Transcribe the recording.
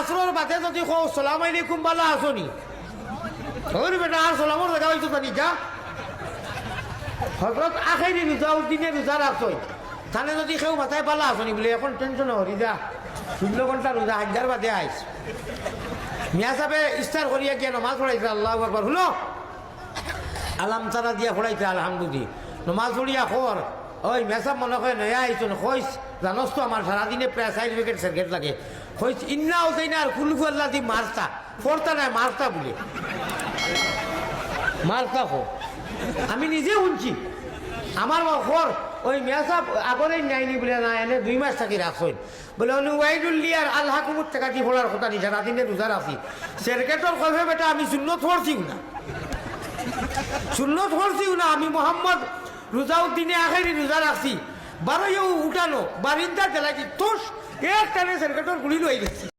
আসরের বাদে যদি কও সালাম আলাইকুম বালা আসনি ওর বেটা আর সালামর জায়গা হইতো জানি যা হযরত আখেরি রোজাউদ্দিনের রোজা রাখছই তাহলে যদি কেউ মাথায় বালা আসনি বলে এখন টেনশন হরি যা 16 ঘন্টা রোজা হাজার বাদে আইস মিয়া সাহেবে ইফতার করিয়া গিয়া নমাজ পড়াইছে আল্লাহু আকবার হলো আলাম তারা দিয়া পড়াইছে আলহামদুলিল্লাহ নমাজ পড়িয়া খবর ওই মেসাব মনে করে নয়া আইসন কইস জানোস তো আমার সারাদিনে প্রায় 4 উইকেট সার্কেট লাগে কইস ইন্না হোসেন আর কুলফু আল্লাহ দি মারতা পড়তা নাই মারতা বলে মারতা হো আমি নিজে শুনছি আমার খবর ওই মেসাব আগরেই নাইনি বলে না এনে 2 মাস থাকি রাখছই বলে ওয়াইদুল্লিয়ার আল্লাহ কুমুর টাকা দি পড়ার কথা নি সারাদিনে রোজা রাখি সার্কেটর কবে বেটা আমি সুন্নত পড়ছিও না সুন্নত পড়ছিও না আমি মোহাম্মদ রোজাউদ্দিনে আখেরি রোজা রাখছি 12 উঠানো বারিন্দা জেলাকি তোষ এক টানে সার্কেটর গুলি লই গেছি